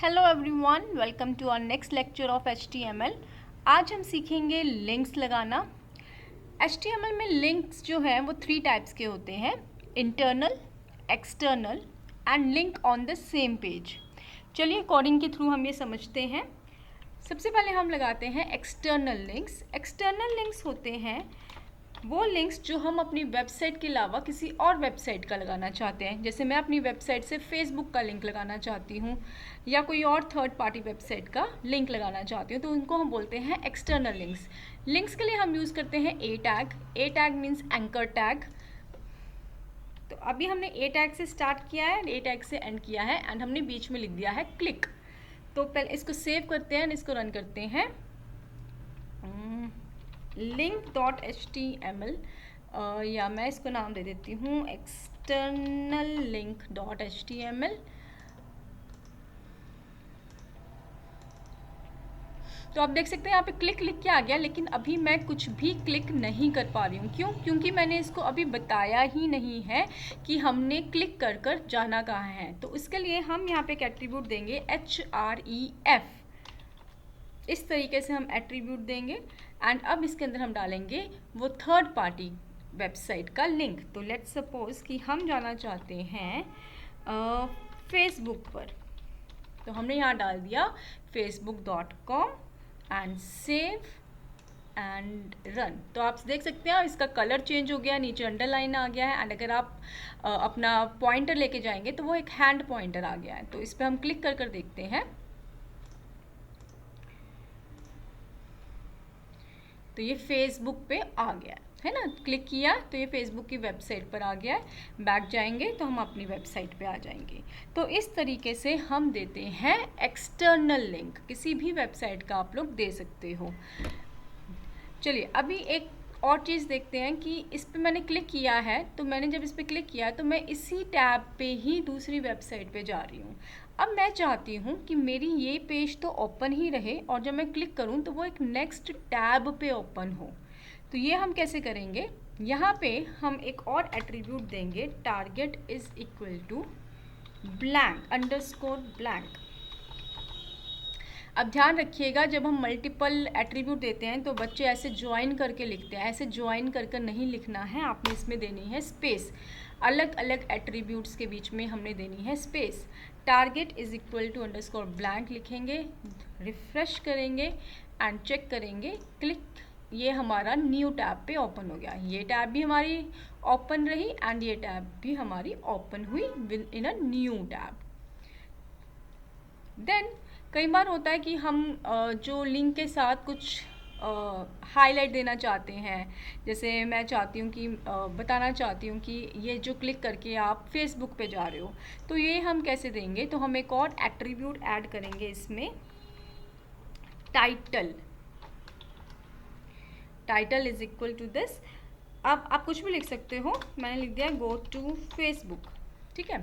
Hello everyone, welcome to our next lecture of HTML। आज हम सीखेंगे लिंक्स लगाना। HTML में लिंक्स जो हैं वो 3 टाइप्स के होते हैं, internal, external and link on the same page. चलिए कोडिंग के थ्रू हम ये समझते हैं। सबसे पहले हम लगाते हैं एक्सटर्नल लिंक्स। एक्सटर्नल लिंक्स होते हैं वो लिंक्स जो हम अपनी वेबसाइट के अलावा किसी और वेबसाइट का लगाना चाहते हैं। जैसे मैं अपनी वेबसाइट से फेसबुक का लिंक लगाना चाहती हूँ या कोई और थर्ड पार्टी वेबसाइट का लिंक लगाना चाहती हूँ, तो उनको हम बोलते हैं एक्सटर्नल लिंक्स। लिंक्स के लिए हम यूज़ करते हैं ए टैग। ए टैग मीन्स एंकर टैग। तो अभी हमने ए टैग से स्टार्ट किया है, ए टैग से एंड किया है एंड हमने बीच में लिख दिया है क्लिक। तो पहले इसको सेव करते हैं, इसको रन करते हैं। link.html या मैं इसको नाम दे देती हूँ एक्सटर्नल link.html। तो आप देख सकते हैं यहाँ पे क्लिक लिख के आ गया, लेकिन अभी मैं कुछ भी क्लिक नहीं कर पा रही हूँ। क्यों? क्योंकि मैंने इसको अभी बताया ही नहीं है कि हमने क्लिक कर कर जाना कहाँ है। तो इसके लिए हम यहाँ पे एक एट्रीब्यूट देंगे href। इस तरीके से हम एट्रीब्यूट देंगे एंड अब इसके अंदर हम डालेंगे वो थर्ड पार्टी वेबसाइट का लिंक। तो लेट्स सपोज कि हम जाना चाहते हैं फेसबुक पर, तो हमने यहाँ डाल दिया facebook.com and save and run. तो आप देख सकते हैं इसका कलर चेंज हो गया, नीचे अंडरलाइन आ गया है एंड अगर आप अपना पॉइंटर लेके जाएंगे तो वो एक हैंड पॉइंटर आ गया है। तो इस पर हम क्लिक कर कर देखते हैं, तो ये फेसबुक पे आ गया है ना। क्लिक किया तो ये फेसबुक की वेबसाइट पर आ गया है। बैक जाएंगे तो हम अपनी वेबसाइट पे आ जाएंगे। तो इस तरीके से हम देते हैं एक्सटर्नल लिंक। किसी भी वेबसाइट का आप लोग दे सकते हो। चलिए अभी एक और चीज़ देखते हैं कि इस पर मैंने क्लिक किया है, तो मैंने जब इस पर क्लिक किया तो मैं इसी टैब पे ही दूसरी वेबसाइट पे जा रही हूँ। अब मैं चाहती हूँ कि मेरी ये पेज तो ओपन ही रहे और जब मैं क्लिक करूँ तो वो एक नेक्स्ट टैब पे ओपन हो। तो ये हम कैसे करेंगे? यहाँ पे हम एक और एट्रीब्यूट देंगे, target is equal to blank underscore blank. अब ध्यान रखिएगा, जब हम मल्टीपल एट्रीब्यूट देते हैं तो बच्चे ऐसे ज्वाइन करके लिखते हैं। ऐसे ज्वाइन करके नहीं लिखना है, आपने इसमें देनी है स्पेस। अलग अलग एट्रीब्यूट्स के बीच में हमने देनी है space. Target is equal to underscore blank लिखेंगे, रिफ्रेश करेंगे एंड चेक करेंगे क्लिक। ये हमारा न्यू टैब पे ओपन हो गया। ये टैब भी हमारी ओपन रही एंड ये टैब भी हमारी ओपन हुई इन अ न्यू टैब। देन कई बार होता है कि हम जो लिंक के साथ कुछ हाईलाइट देना चाहते हैं। जैसे मैं चाहती हूँ कि बताना चाहती हूँ कि ये जो क्लिक करके आप फेसबुक पे जा रहे हो, तो ये हम कैसे देंगे? तो हम एक और एट्रीब्यूट ऐड करेंगे इसमें, title. Title is equal to this. अब आप कुछ भी लिख सकते हो, मैंने लिख दिया गो टू फेसबुक। ठीक है,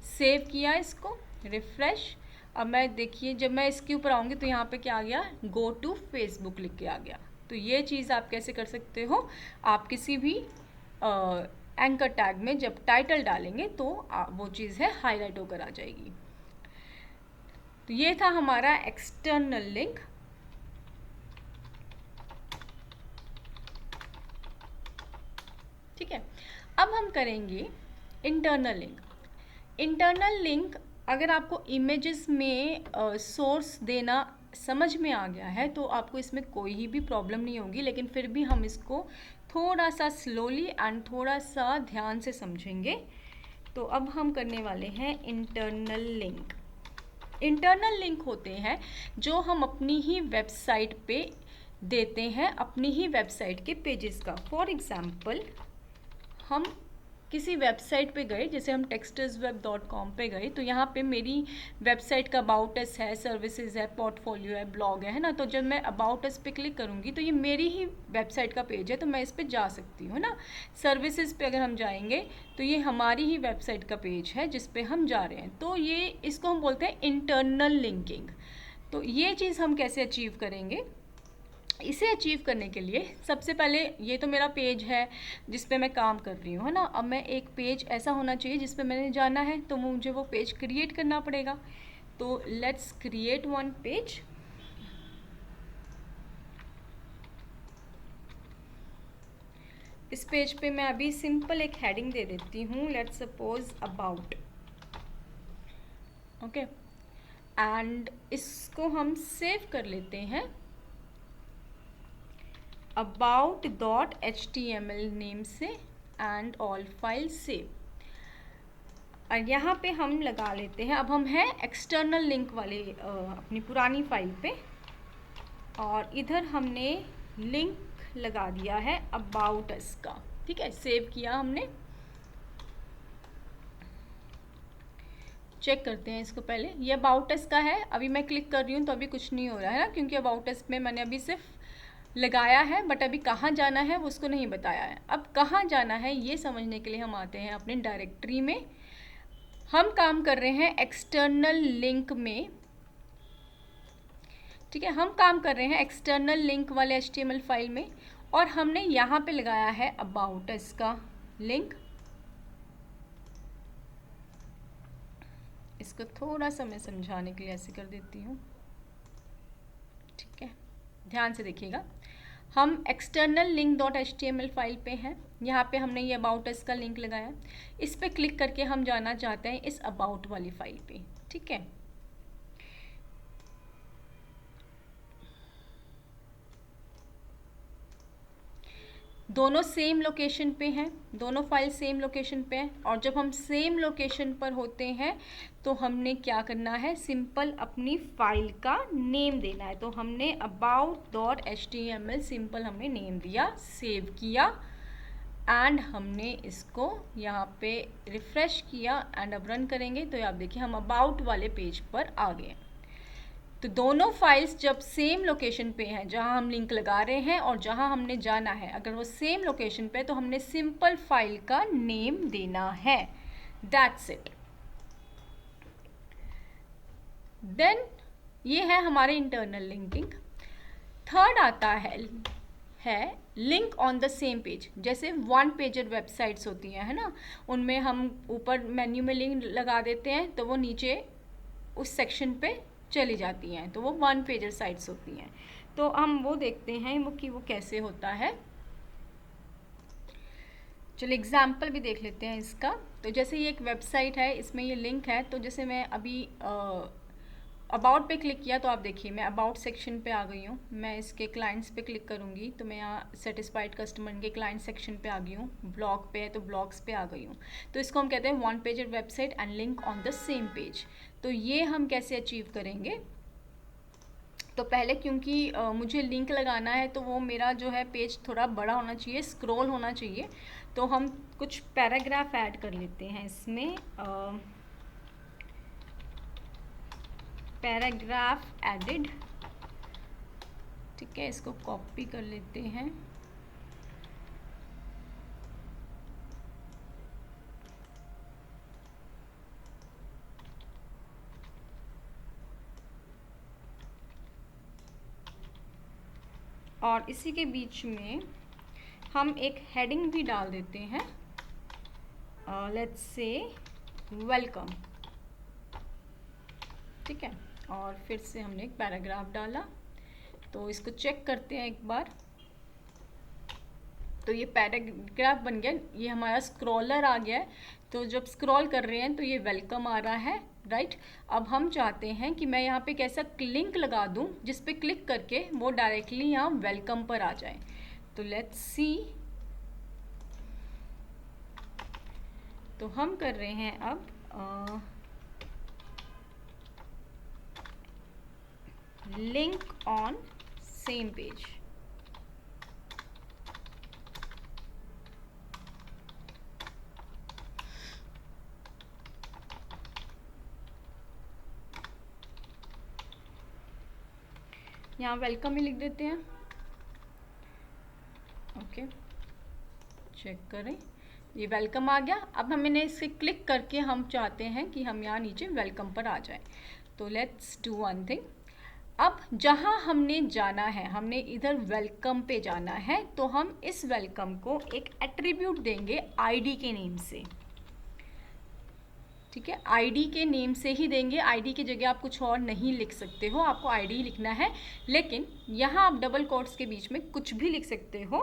सेव किया इसको, रिफ्रेश। अब मैं देखिए जब मैं इसके ऊपर आऊँगी तो यहाँ पे क्या आ गया? गो टू फेसबुक लिख के आ गया। तो ये चीज़ आप कैसे कर सकते हो? आप किसी भी एंकर टैग में जब टाइटल डालेंगे तो वो चीज़ है हाईलाइट होकर आ जाएगी। तो ये था हमारा एक्सटर्नल लिंक। ठीक है, अब हम करेंगे इंटरनल लिंक। इंटरनल लिंक अगर आपको इमेजेस में सोर्स देना समझ में आ गया है तो आपको इसमें कोई भी प्रॉब्लम नहीं होगी, लेकिन फिर भी हम इसको थोड़ा सा स्लोली एंड थोड़ा सा ध्यान से समझेंगे। तो अब हम करने वाले हैं इंटरनल लिंक। इंटरनल लिंक होते हैं जो हम अपनी ही वेबसाइट पे देते हैं, अपनी ही वेबसाइट के पेजेस का। फॉर एग्जाम्पल हम किसी वेबसाइट पे गए, जैसे हम textursweb.com पे गए, तो यहाँ पे मेरी वेबसाइट का अबाउट अस है, सर्विसेज है, पोर्टफोलियो है, ब्लॉग है ना। तो जब मैं अबाउट अस पे क्लिक करूँगी तो ये मेरी ही वेबसाइट का पेज है, तो मैं इस पर जा सकती हूँ ना। सर्विसेज पे अगर हम जाएंगे तो ये हमारी ही वेबसाइट का पेज है जिस पे हम जा रहे हैं। तो ये इसको हम बोलते हैं इंटरनल लिंकिंग। तो ये चीज़ हम कैसे अचीव करेंगे? इसे अचीव करने के लिए सबसे पहले ये तो मेरा पेज है जिस पे मैं काम कर रही हूँ, है ना। अब मैं एक पेज ऐसा होना चाहिए जिस पे मैंने जाना है, तो मुझे वो पेज क्रिएट करना पड़ेगा। तो लेट्स क्रिएट वन पेज। इस पेज पे मैं अभी सिंपल एक हेडिंग दे देती हूँ, let's suppose about. Okay, and इसको हम सेव कर लेते हैं about.html नेम से एंड ऑल फाइल सेव। और यहाँ पे हम लगा लेते हैं, अब हम हैं एक्सटर्नल लिंक वाले अपनी पुरानी फाइल पे, और इधर हमने लिंक लगा दिया है अबाउट अस का। ठीक है, सेव किया हमने। चेक करते हैं इसको पहले, ये अबाउट अस का है। अभी मैं क्लिक कर रही हूँ तो अभी कुछ नहीं हो रहा है ना, क्योंकि अबाउट अस में मैंने अभी सिर्फ लगाया है, बट अभी कहाँ जाना है वो उसको नहीं बताया है। अब कहाँ जाना है ये समझने के लिए हम आते हैं अपने डायरेक्टरी में। हम काम कर रहे हैं एक्सटर्नल लिंक में। ठीक है, हम काम कर रहे हैं एक्सटर्नल लिंक वाले HTML फाइल में, और हमने यहाँ पे लगाया है अबाउट अस का लिंक। इसको थोड़ा सा मैं समझाने के लिए ऐसे कर देती हूँ। ठीक है, ध्यान से देखिएगा। हम एक्सटर्नल लिंक .html फाइल पे हैं, यहाँ पे हमने ये अबाउट अस का लिंक लगाया। इस पे क्लिक करके हम जाना चाहते हैं इस अबाउट वाली फाइल पे। ठीक है, दोनों सेम लोकेशन पे हैं, दोनों फाइल सेम लोकेशन पे हैं, और जब हम सेम लोकेशन पर होते हैं तो हमने क्या करना है, सिंपल अपनी फाइल का नेम देना है। तो हमने about.html सिंपल हमने नेम दिया, सेव किया, एंड हमने इसको यहाँ पे रिफ्रेश किया, एंड अब रन करेंगे तो आप देखिए हम अबाउट वाले पेज पर आ गए। तो दोनों फाइल्स जब सेम लोकेशन पे हैं, जहां हम लिंक लगा रहे हैं और जहां हमने जाना है, अगर वो सेम लोकेशन पे, तो हमने सिंपल फाइल का नेम देना है। That's it. देन ये है हमारे इंटरनल लिंकिंग। थर्ड आता है link on the same page. जैसे वन पेजर वेबसाइट्स होती हैं, है ना, उनमें हम ऊपर मेन्यू में लिंक लगा देते हैं तो वो नीचे उस सेक्शन पे चली जाती हैं, तो वो वन पेजर साइट्स होती हैं। तो हम वो देखते हैं वो कैसे होता है। चलो एग्जाम्पल भी देख लेते हैं इसका। तो जैसे ये एक वेबसाइट है, इसमें ये लिंक है, तो जैसे मैं अभी अबाउट पे क्लिक किया तो आप देखिए मैं अबाउट सेक्शन पे आ गई हूँ। मैं इसके क्लाइंट्स पे क्लिक करूँगी तो मैं यहाँ सेटिस्फाइड कस्टमर के क्लाइंट सेक्शन पे आ गई हूँ। ब्लॉग पे है तो ब्लॉग्स पे आ गई हूँ। तो इसको हम कहते हैं one pager website and link on the same page. तो ये हम कैसे अचीव करेंगे, तो पहले क्योंकि मुझे लिंक लगाना है तो वो मेरा जो है पेज थोड़ा बड़ा होना चाहिए, स्क्रॉल होना चाहिए। तो हम कुछ पैराग्राफ ऐड कर लेते हैं इसमें। Paragraph added. ठीक है, इसको कॉपी कर लेते हैं। और इसी के बीच में हम एक हेडिंग भी डाल देते हैं, लेट्स से वेलकम। ठीक है, और फिर से हमने एक पैराग्राफ डाला। तो इसको चेक करते हैं एक बार। तो ये पैराग्राफ बन गया, ये हमारा स्क्रॉलर आ गया है। तो जब स्क्रॉल कर रहे हैं तो ये वेलकम आ रहा है, राइट। अब हम चाहते हैं कि मैं यहाँ पे कैसा लिंक लगा दूँ जिस पे क्लिक करके वो डायरेक्टली यहाँ वेलकम पर आ जाए। तो लेट्स सी। तो हम कर रहे हैं अब लिंक ऑन सेम पेज। यहाँ वेलकम ही लिख देते हैं। ओके, चेक करें, ये वेलकम आ गया। अब हमने इसे क्लिक करके हम चाहते हैं कि हम यहाँ नीचे वेलकम पर आ जाए। तो लेट्स डू वन थिंग। अब जहाँ हमने जाना है, हमने इधर वेलकम पे जाना है, तो हम इस वेलकम को एक एट्रीब्यूट देंगे आईडी के नेम से। ठीक है, आईडी के नेम से ही देंगे, आईडी की जगह आप कुछ और नहीं लिख सकते हो, आपको आईडी लिखना है। लेकिन यहाँ आप डबल कोट्स के बीच में कुछ भी लिख सकते हो,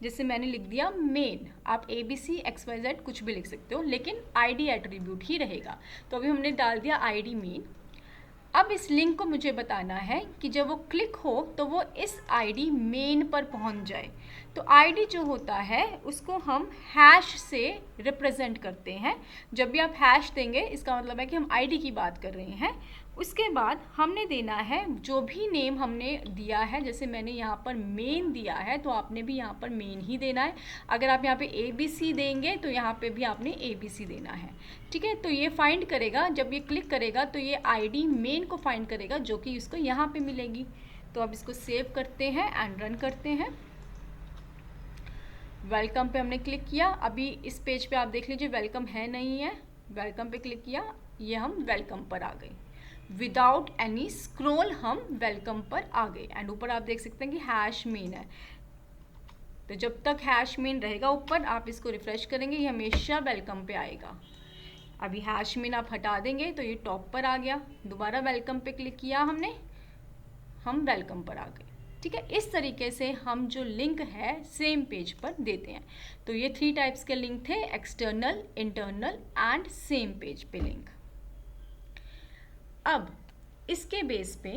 जैसे मैंने लिख दिया मेन, आप ABC XYZ कुछ भी लिख सकते हो, लेकिन आईडी एट्रीब्यूट ही रहेगा। तो अभी हमने डाल दिया आईडी मेन। अब इस लिंक को मुझे बताना है कि जब वो क्लिक हो तो वो इस आईडी मेन पर पहुंच जाए। तो आईडी जो होता है उसको हम हैश से रिप्रेजेंट करते हैं। जब भी आप हैश देंगे इसका मतलब है कि हम आईडी की बात कर रहे हैं। उसके बाद हमने देना है जो भी नेम हमने दिया है, जैसे मैंने यहाँ पर मेन दिया है तो आपने भी यहाँ पर मेन ही देना है। अगर आप यहाँ पे ABC देंगे तो यहाँ पे भी आपने ABC देना है। ठीक है, तो ये फाइंड करेगा, जब ये क्लिक करेगा तो ये आईडी मेन को फाइंड करेगा जो कि इसको यहाँ पे मिलेगी। तो अब इसको सेव करते हैं एंड रन करते हैं। वेलकम पे हमने क्लिक किया, अभी इस पेज पे आप देख लीजिए वेलकम है नहीं है। वेलकम पे क्लिक किया, ये हम वेलकम पर आ गए, विदाउट एनी स्क्रॉल हम वेलकम पर आ गए। एंड ऊपर आप देख सकते हैं कि हैश मेन है, तो जब तक हैश मेन रहेगा ऊपर आप इसको रिफ्रेश करेंगे ये हमेशा वेलकम पे आएगा। अभी हैश मेन आप हटा देंगे तो ये टॉप पर आ गया। दोबारा वेलकम पे क्लिक किया हमने, हम वेलकम पर आ गए। ठीक है, इस तरीके से हम जो लिंक है सेम पेज पर देते हैं। तो ये 3 टाइप्स के लिंक थे, external, internal and same page पे लिंक। अब इसके बेस पे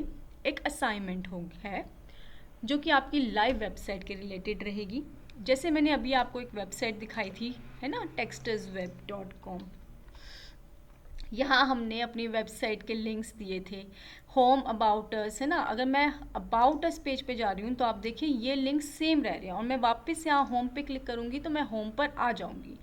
एक असाइनमेंट है जो कि आपकी लाइव वेबसाइट के रिलेटेड रहेगी। जैसे मैंने अभी आपको एक वेबसाइट दिखाई थी, है ना, textursweb.com। यहाँ हमने अपनी वेबसाइट के लिंक्स दिए थे, होम, अबाउट अस, है ना। अगर मैं अबाउट अस पेज पे जा रही हूँ तो आप देखिए ये लिंक सेम रह रहे हैं, और मैं वापस यहाँ होम पे क्लिक करूँगी तो मैं होम पर आ जाऊँगी।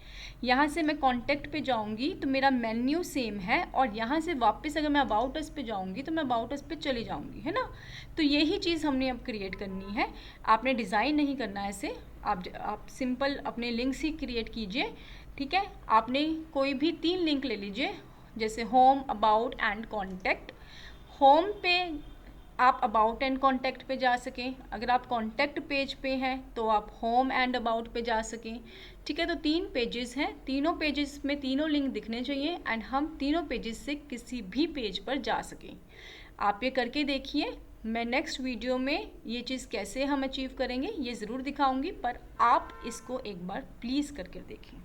यहाँ से मैं कॉन्टैक्ट पे जाऊँगी तो मेरा मेन्यू सेम है, और यहाँ से वापस अगर मैं अबाउट अस पे जाऊँगी तो मैं अबाउट अस पे चली जाऊँगी, है ना। तो यही चीज़ हमने अब क्रिएट करनी है, आपने डिज़ाइन नहीं करना है इसे, आप सिंपल अपने लिंक्स ही क्रिएट कीजिए। ठीक है, आपने कोई भी 3 लिंक ले लीजिए, जैसे home, about and contact. Home पे आप अबाउट एंड कॉन्टैक्ट पे जा सकें, अगर आप कॉन्टैक्ट पेज पे हैं तो आप होम एंड अबाउट पे जा सकें। ठीक है, तो 3 पेजेस हैं, तीनों पेजेस में तीनों लिंक दिखने चाहिए एंड हम तीनों पेजेस से किसी भी पेज पर जा सकें। आप ये करके देखिए। मैं नेक्स्ट वीडियो में ये चीज़ कैसे हम अचीव करेंगे ये ज़रूर दिखाऊंगी, पर आप इसको एक बार प्लीज़ करके देखें।